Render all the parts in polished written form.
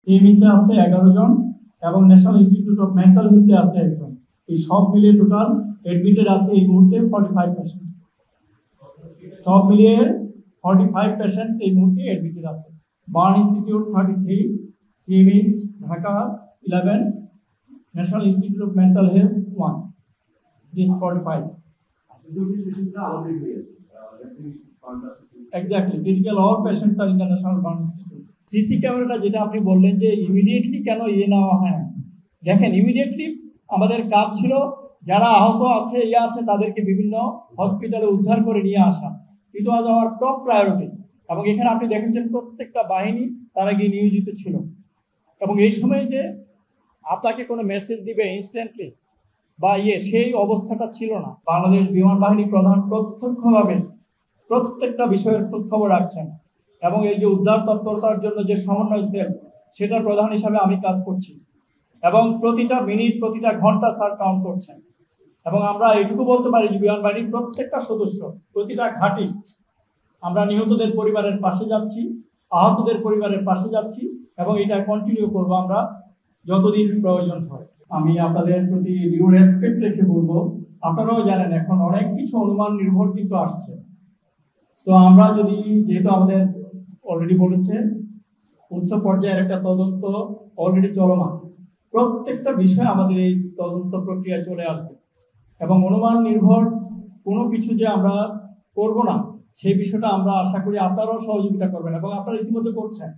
সিএমএইচে আছে 11 জন এবং national institute of mental হেলথে আছে একজন। এই সব মিলিয়ে টোটাল এডমিটেড আছে এই মুহূর্তে 45 পেশেন্টস। সব মিলিয়ে 45 পেশেন্টস এই মুহূর্তে এডমিটেড আছে। Burn institute 33, CMH Dhaka 11, national institute of mental health 1, this 45. Exactly, critical all patients are in the National Burn Institute. CC ক্যামেরাটা যেটা আপনি বললেন যে ইমিডিয়েটলি কেন নেওয়া হয় না, দেখেন ইমিডিয়েটলি আমাদের কাজ ছিল যারা আহত আছে আছে তাদেরকে বিভিন্ন হসপিটালে উদ্ধার করে নিয়ে আসা, এটা আজ আমার টপ প্রায়োরিটি। এবং এখানে আপনি দেখেছেন প্রত্যেকটা বাহিনী তারা গিয়ে নিয়োজিত ছিল। এবং এই সময় যে আপনাকে কোনো মেসেজ দিবে ইনস্ট্যান্টলি বা সেই অবস্থাটা ছিল না। বাংলাদেশ বিমান বাহিনী প্রধান প্রত্যক্ষভাবে প্রত্যেকটা বিষয়ের খোঁজ খবর রাখছেন এবং এই যে উদ্ধার তৎপরতার জন্য যে সমন্বয় সেল, সেটার প্রধান হিসাবে আমি কাজ করছি এবং প্রতিটা মিনিট প্রতিটা ঘন্টা স্যার কাউন্ট করছেন। এবং আমরা এটুকু বলতে পারি যে বিমান বাহিনীর প্রত্যেকটা সদস্য প্রতিটা ঘাঁটি আমরা নিহতদের পরিবারের পাশে যাচ্ছি, আহতদের পরিবারের পাশে যাচ্ছি এবং এটা কন্টিনিউ করবো আমরা যতদিন প্রয়োজন হয়। আমি আপনাদের প্রতি ডিউ রেসপেক্ট রেখে বলবো, আপনারাও জানেন এখন অনেক কিছু অনুমান নির্ভর কিন্তু আসছে। তো আমরা যদি, যেহেতু আমাদের অলরেডি বলেছে উচ্চ পর্যায়ের একটা তদন্ত অলরেডি চলমান, প্রত্যেকটা বিষয় আমাদের এই তদন্ত প্রক্রিয়া চলে আসবে এবং অনুমান নির্ভর কোনো কিছু যে আমরা করব না সেই বিষয়টা আমরা আশা করি আপনারাও সহযোগিতা করবেন এবং আপনারা ইতিমধ্যে করছেন।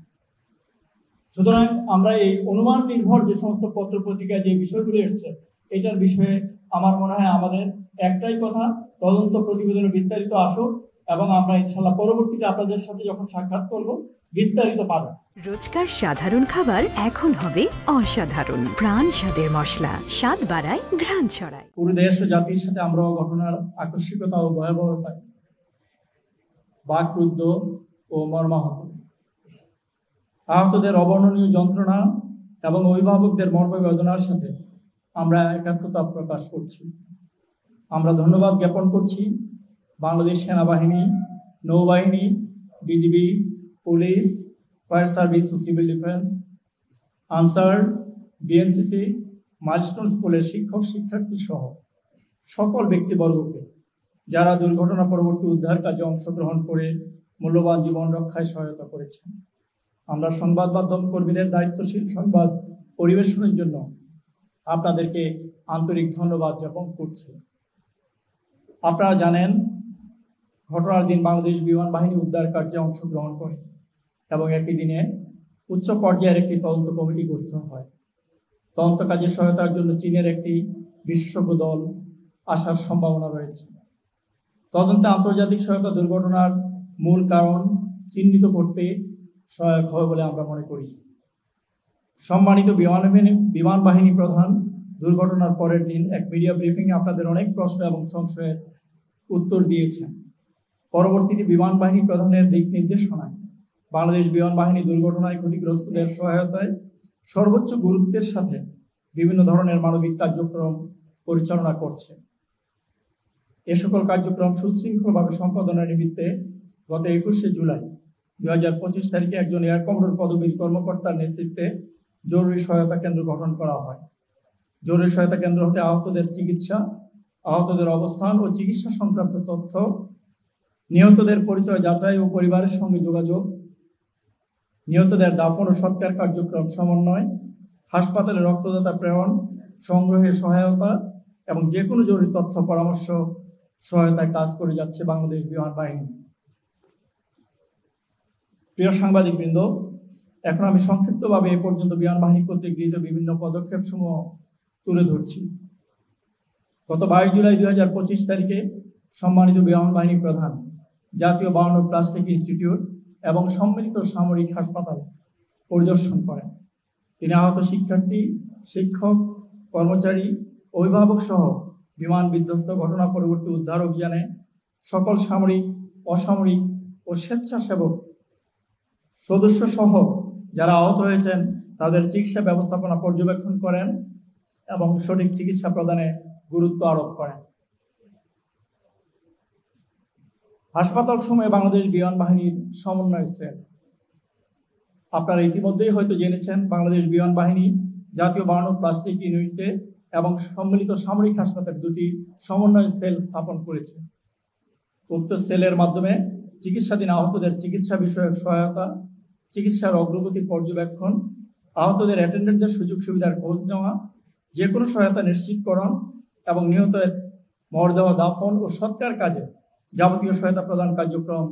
সুতরাং আমরা এই অনুমান নির্ভর যে সমস্ত পত্র পত্রিকায় যে বিষয়গুলো এসছে এটার বিষয়ে আমার মনে হয় আমাদের একটাই কথা, তদন্ত প্রতিবেদনে বিস্তারিত আসুক এবং আমরা ইনশাআল্লাহ পরবর্তীতে আপনাদের সাথে যখন সাক্ষাৎ করব বিস্তারিত পাবো। রোজকার সাধারণ খাবার এখন হবে অসাধারণ, প্রাণ স্বাদের মশলা, স্বাদ বাড়ায়, ঘ্রাণ ছড়ায়। পুরো দেশ ও জাতির সাথে আমরা ঘটনার আকস্মিকতা ও ভয়াবহতা, বাকরুদ্ধ ও মর্মাহত, আহতদের অবর্ণনীয় যন্ত্রণা এবং অভিভাবকদের মর্মবেদনার সাথে আমরা একাত্মতা প্রকাশ করছি। আমরা ধন্যবাদ জ্ঞাপন করছি বাংলাদেশ সেনাবাহিনী, নৌবাহিনী, বিজিবি, পুলিশ, ফায়ার সার্ভিস ও civil defence, Ansar, BNCC, milestone স্কুলের শিক্ষক শিক্ষার্থী সহ সকল ব্যক্তিবর্গকে যারা দুর্ঘটনা পরবর্তী উদ্ধার কাজে অংশগ্রহণ করে মূল্যবান জীবন রক্ষায় সহায়তা করেছেন। আমরা সংবাদ মাধ্যম কর্মীদের দায়িত্বশীল সংবাদ পরিবেশনের জন্য আপনাদেরকে আন্তরিক ধন্যবাদ জ্ঞাপন করছি। আপনারা জানেন ঘটনার দিন বাংলাদেশ বিমান বাহিনী উদ্ধার কার্যে অংশগ্রহণ করে এবং একই দিনে উচ্চ পর্যায়ের একটি তদন্ত কমিটি গঠিত হয়। তদন্ত কাজে সহায়তার জন্য চীনের একটি বিশেষজ্ঞ দল আসার সম্ভাবনা রয়েছে। তদন্তে আন্তর্জাতিক সহায়তা দুর্ঘটনার মূল কারণ চিহ্নিত করতে সহায়ক হবে বলে আমরা মনে করি। সম্মানিত বিমান বাহিনী প্রধান দুর্ঘটনার পরের দিন এক মিডিয়া ব্রিফিংয়ে আপনাদের অনেক প্রশ্ন এবং সংশয়ের উত্তর দিয়েছেন। পরবর্তীতে বিমান বাহিনী প্রধানের দিক নির্দেশনায় বাংলাদেশ বিমান বাহিনী দুর্ঘটনায় ক্ষতিগ্রস্তদের সহায়তায় সর্বোচ্চ গুরুত্বের সাথে বিভিন্ন ধরনের মানবিক কার্যক্রম পরিচালনা করছে। এ সকল কার্যক্রম সুশৃঙ্খলভাবে সম্পাদনের নিমিত্তে গত 21শে জুলাই 2025 তারিখে একজন এয়ার কমোডোর পদবীর কর্মকর্তার নেতৃত্বে জরুরি সহায়তা কেন্দ্র গঠন করা হয়। জরুরি সহায়তা কেন্দ্র হতে আহতদের চিকিৎসা, আহতদের অবস্থান ও চিকিৎসা সংক্রান্ত তথ্য, নিহতদের পরিচয় যাচাই ও পরিবারের সঙ্গে যোগাযোগ, নিহতদের দাফন ও সৎকার কার্যক্রম সমন্বয়, হাসপাতালে রক্তদাতা প্রেরণ সংগ্রহে সহায়তা এবং যে কোনো জরুরি তথ্য পরামর্শ সহায়তায় কাজ করে যাচ্ছে বাংলাদেশ বিমান বাহিনী। প্রিয় সাংবাদিকবৃন্দ, এখন আমি সংক্ষিপ্তভাবে এ পর্যন্ত বিমান বাহিনী কর্তৃক গৃহীত বিভিন্ন পদক্ষেপ সমূহ তুলে ধরছি। গত 22 জুলাই 2025 তারিখে সম্মানিত বিমান বাহিনী প্রধান জাতীয় বার্ন ও প্লাস্টিক ইনস্টিটিউট এবং সম্মিলিত সামরিক হাসপাতাল পরিদর্শন করেন। তিনি আহত শিক্ষার্থী, শিক্ষক, কর্মচারী, অভিভাবক সহ বিমান বিধ্বস্ত ঘটনা পরবর্তী উদ্ধার অভিযানে সকল সামরিক, অসামরিক ও স্বেচ্ছাসেবক সদস্য সহ যারা আহত হয়েছেন তাদের চিকিৎসা ব্যবস্থাপনা পর্যবেক্ষণ করেন এবং সঠিক চিকিৎসা প্রদানে গুরুত্ব আরোপ করেন। হাসপাতাল সময়ে বাংলাদেশ বিমান বাহিনীর সমন্বয় সেল আপনারা ইতিমধ্যেই হয়তো জেনেছেন বাংলাদেশ বিমান বাহিনী জাতীয় বার্ন প্লাস্টিক ইউনিটে এবং সম্মিলিত সামরিক হাসপাতালে দুটি সমন্বয় সেল স্থাপন করেছে। উক্ত সেলের মাধ্যমে চিকিৎসাধীন আহতদের চিকিৎসা বিষয়ক সহায়তা, চিকিৎসার অগ্রগতি পর্যবেক্ষণ, আহতদের অ্যাটেন্ডেন্টদের সুযোগ সুবিধার খোঁজ নেওয়া, যে কোনো সহায়তা নিশ্চিতকরণ এবং নিহতের মরদেহ দাফন ও সৎকার কাজে যাবতীয় সহায়তা প্রদান কার্যক্রম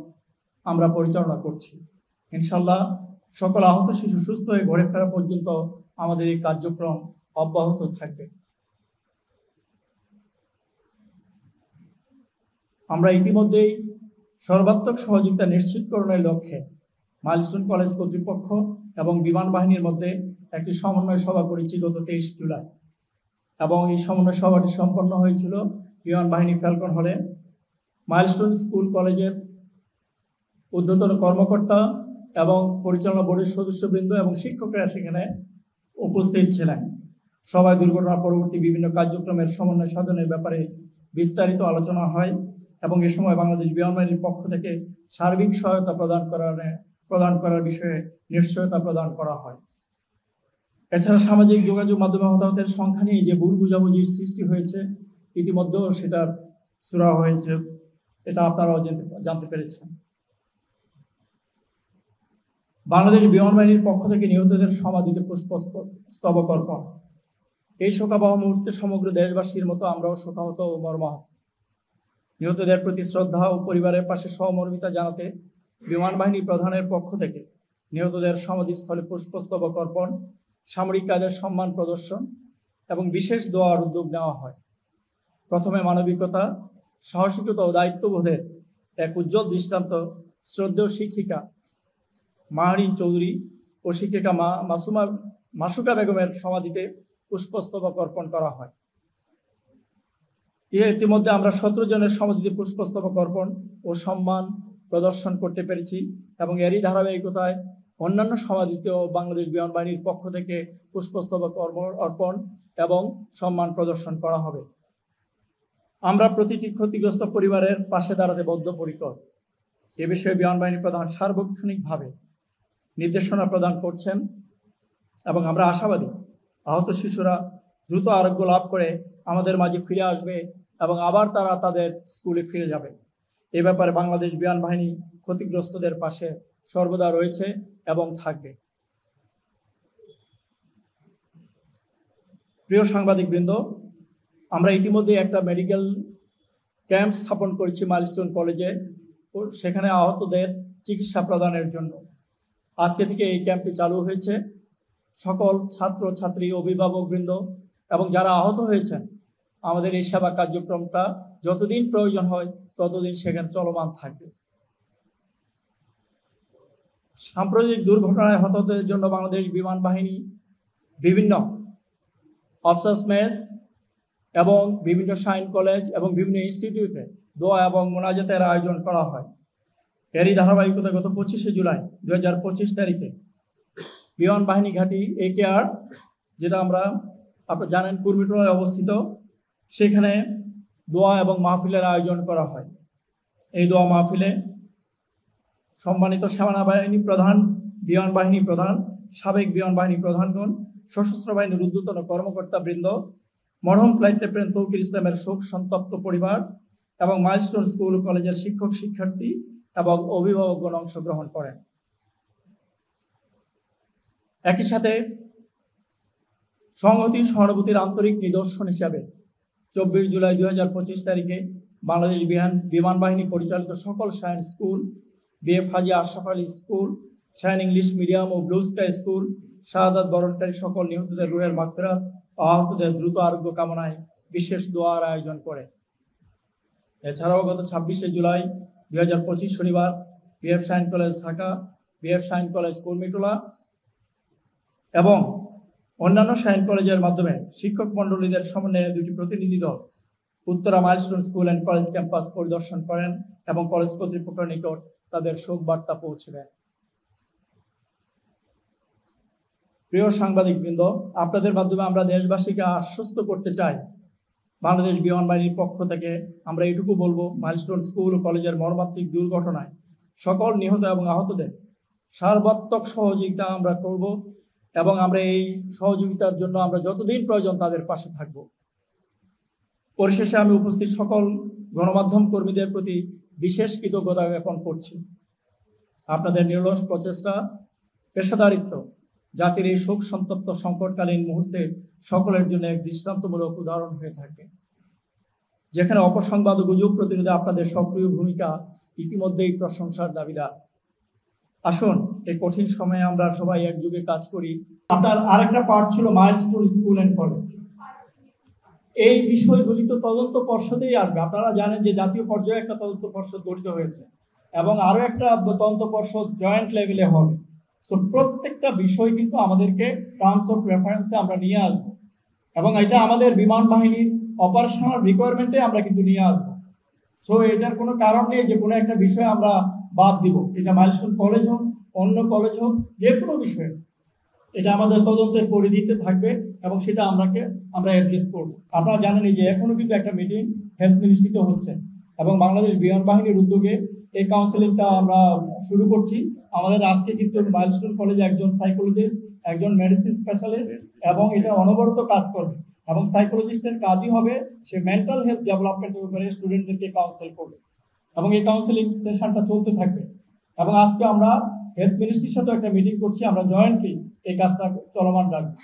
আমরা পরিচালনা করছি। ইনশাল্লাহ সকল আহত শিশু সুস্থ হয়ে ঘরে ফেরা পর্যন্ত আমাদের এই কার্যক্রম অব্যাহত থাকবে। আমরা ইতিমধ্যেই সর্বাত্মক সহযোগিতা নিশ্চিতকরণের লক্ষ্যে মাইলস্টোন কলেজ কর্তৃপক্ষ এবং বিমান বাহিনীর মধ্যে একটি সমন্বয় সভা করেছি গত 23 জুলাই, এবং এই সমন্বয় সভাটি সম্পন্ন হয়েছিল বিমান বাহিনী ফ্যালকন হলে। মাইলস্টোন স্কুল কলেজের ঊর্ধ্বতন কর্মকর্তা এবং পরিচালনা বোর্ডের সদস্যবৃন্দ এবং শিক্ষকরা সেখানে উপস্থিত ছিলেন। সভায় দুর্ঘটনা পরবর্তী বিভিন্ন কার্যক্রমের সমন্বয় সাধনের ব্যাপারে বিস্তারিত আলোচনা হয় এবং এ সময় বাংলাদেশ বিমান বাহিনীর পক্ষ থেকে সার্বিক সহায়তা প্রদান করার বিষয়ে নিশ্চয়তা প্রদান করা হয়। এছাড়া সামাজিক যোগাযোগ মাধ্যমে হতাহতের সংখ্যা নিয়ে যে ভুল বুঝাবুঝির সৃষ্টি হয়েছে, ইতিমধ্যেও সেটার সূরা হয়েছে, এটা আপনারাও জানতে পেরেছেন। বাংলাদেশ বিমান বাহিনীর পক্ষ থেকে নিহতদের সমাধিতে পুষ্পস্তবক অর্পণ। এই শোকাবহ মুহূর্তে সমগ্র দেশবাসীর মতো আমরাও শোকাহত ও মর্মাহত। নিহতদের প্রতি শ্রদ্ধা ও পরিবারের পাশে সহমর্মিতা জানাতে বিমান বাহিনী প্রধানের পক্ষ থেকে নিহতদের সমাধিস্থলে পুষ্পস্তবক অর্পণ, সামরিক কাজের সম্মান প্রদর্শন এবং বিশেষ দোয়ার উদ্যোগ নেওয়া হয়। প্রথমে মানবিকতা, সাহসিকতা ও দায়িত্ববোধের এক উজ্জ্বল দৃষ্টান্ত শ্রদ্ধেয় শিক্ষিকা মাহরিন চৌধুরী ও শিক্ষিকা মাসুকা বেগমের সমাধিতে পুষ্পস্তবক অর্পণ করা হয়। ইতিমধ্যে আমরা 17 জনের সমাধিতে পুষ্পস্তবক অর্পণ ও সম্মান প্রদর্শন করতে পেরেছি এবং এরই ধারাবাহিকতায় অন্যান্য সমাধিতেও বাংলাদেশ বিমান বাহিনীর পক্ষ থেকে পুষ্পস্তবক অর্পণ এবং সম্মান প্রদর্শন করা হবে। আমরা প্রতিটি ক্ষতিগ্রস্ত পরিবারের পাশে দাঁড়াতে বদ্ধপরিকর। এ বিষয়ে বিমান বাহিনী প্রধান সার্বক্ষণিকভাবে নির্দেশনা প্রদান করছেন এবং আমরা আশাবাদী আহত শিশুরা দ্রুত আরোগ্য লাভ করে আমাদের মাঝে ফিরে আসবে এবং আবার তারা তাদের স্কুলে ফিরে যাবে। এ ব্যাপারে বাংলাদেশ বিমান বাহিনী ক্ষতিগ্রস্তদের পাশে সর্বদা রয়েছে এবং থাকবে। প্রিয় সাংবাদিকবৃন্দ, আমরা ইতিমধ্যে একটা মেডিকেল ক্যাম্প স্থাপন করেছি মাইলস্টোন কলেজে, সেখানে আহতদের চিকিৎসা প্রদানের জন্য। আজকে থেকে এই ক্যাম্পটি চালু হয়েছে। সকল ছাত্র ছাত্রী, অভিভাবকবৃন্দ এবং যারা আহত হয়েছেন, আমাদের এই সেবা কার্যক্রমটা যতদিন প্রয়োজন হয় ততদিন সেখানে চলমান থাকবে। সাম্প্রতিক দুর্ঘটনায় হতাহতদের জন্য বাংলাদেশ বিমান বাহিনী বিভিন্ন অফিসার্স মেস এবং বিভিন্ন সাইন কলেজ এবং বিভিন্ন ইনস্টিটিউটে দোয়া এবং মোনাজাতের আয়োজন করা হয়। এরই ধারাবাহিকতা গত 25 জুলাই 2025 তারিখে বিমান বাহিনী ঘাঁটি AKR, যেটা আপনারা জানেন কুর্মিটোলায় অবস্থিত, সেখানে দোয়া এবং মাহফিলের আয়োজন করা হয়। এই দোয়া মাহফিলে সম্মানিত সেনাবাহিনী প্রধান, বিমান বাহিনী প্রধান, সাবেক বিমান বাহিনী প্রধানগণ, সশস্ত্র বাহিনীর ঊর্ধ্বতন কর্মকর্তা বৃন্দ, মরহুম ফ্লাইট লেফটেন্যান্ট তৌকির ইসলামের শোক সন্তপ্ত পরিবার এবং মাইলস্টোন স্কুল কলেজের শিক্ষক শিক্ষার্থী এবং অভিভাবকগণ অংশগ্রহণ করেন। একই সাথে সংহতি সহানুভূতির আন্তরিক নিদর্শন হিসাবে 24 জুলাই 2025 তারিখে বাংলাদেশ বিমান বাহিনী পরিচালিত সকল shine school, BF Haji Ashraf Ali school, shine English medium ও ব্লু স্কাই স্কুল শাহাদাত বরণকারী সকল নিহতদের রুহের মাগফিরাত ও আহতদের দ্রুত আরোগ্য কামনায় বিশেষ দোয়ার আয়োজন করে। এছাড়াও গত 26 জুলাই 2025 শনিবার BF shine college Dhaka, BF shine college Kurmitola এবং অন্যান্য শাইন কলেজের মাধ্যমে শিক্ষক মন্ডলীদের সমন্বয়ে দুটি প্রতিনিধি দল Uttara milestone school and college campus পরিদর্শন করেন এবং কলেজ কর্তৃপক্ষের নিকট তাদের শোক বার্তা পৌঁছে দেন। প্রিয় সাংবাদিকবৃন্দ, আপনাদের মাধ্যমে আমরা দেশবাসীকে আশ্বস্ত করতে চাই, বাংলাদেশ বিমান বাহিনীর পক্ষ থেকে আমরা এটুকু বলবো, মাইলস্টোন স্কুল ও কলেজের মর্মান্তিক দুর্ঘটনায় সকল নিহত এবং আহতদের সর্বাত্মক সহযোগিতা আমরা করব এবং আমরা এই সহযোগিতার জন্য আমরা যতদিন প্রয়োজন তাদের পাশে থাকব। পরিশেষে আমি উপস্থিত সকল গণমাধ্যম কর্মীদের প্রতি বিশেষ কৃতজ্ঞতা জ্ঞাপন করছি। আপনাদের নিরলস প্রচেষ্টা, পেশাদারিত্ব জাতির এই শোক সন্তপ্ত সংকটকালীন মুহূর্তে সকলের জন্য এক দৃষ্টান্তমূলক উদাহরণ হয়ে থাকে। যেখানে অপসংবাদ ও গুজব প্রতিরোধে আপনাদের সক্রিয় ভূমিকা ইতিমধ্যেই প্রশংসার দাবিদার। আসুন এই কঠিন সময়ে আমরা সবাই একযোগে কাজ করি। আপনার আরেকটা পার্ট ছিল মাইলস্টোন স্কুল অ্যান্ড কলেজ। এই বিষয়গুলি তো তদন্ত পর্ষদেই আসবে। আপনারা জানেন যে জাতীয় পর্যায়ে একটা তদন্ত পর্ষদ গঠিত হয়েছে এবং আরো একটা তদন্ত পর্ষদ জয়েন্ট লেভেলে হবে। সো প্রত্যেকটা বিষয় কিন্তু আমাদেরকে টার্মস অফ রেফারেন্সে আমরা নিয়ে আসবো এবং এটা আমাদের বিমান বাহিনীর অপারেশনাল রিকোয়ারমেন্টে আমরা কিন্তু নিয়ে আসবো। সো এটার কোনো কারণ নেই যে কোনো একটা বিষয় আমরা বাদ দিব। এটা মাইলস্টোন কলেজ হোক, অন্য কলেজ হোক, যে কোনো বিষয়ে এটা আমাদের তদন্তের পরিধিতে থাকবে এবং সেটা আমরা অ্যাড্রেস করবো। আপনারা জানেন যে এখনো কিন্তু একটা মিটিং হেলথ মিনিস্ট্রিতে হচ্ছে এবং বাংলাদেশ বিমান বাহিনীর উদ্যোগে এই কাউন্সেলিংটা আমরা শুরু করছি। আমাদের আজকে কিন্তু মাইলস্টোন কলেজে একজন সাইকোলজিস্ট, একজন মেডিসিন স্পেশালিস্ট এবং এটা অনবরত কাজ করবে এবং সাইকোলজিস্টের কাজই হবে সে মেন্টাল হেলথ ডেভেলপমেন্টের উপরে স্টুডেন্টদেরকে কাউন্সেল করবে এবং এই কাউন্সেলিং সেশনটা চলতে থাকবে। এবং আজকে আমরা হেলথ মিনিস্ট্রির সাথে একটা মিটিং করছি, আমরা জয়েন্টলি এই কাজটা চলমান রাখবো।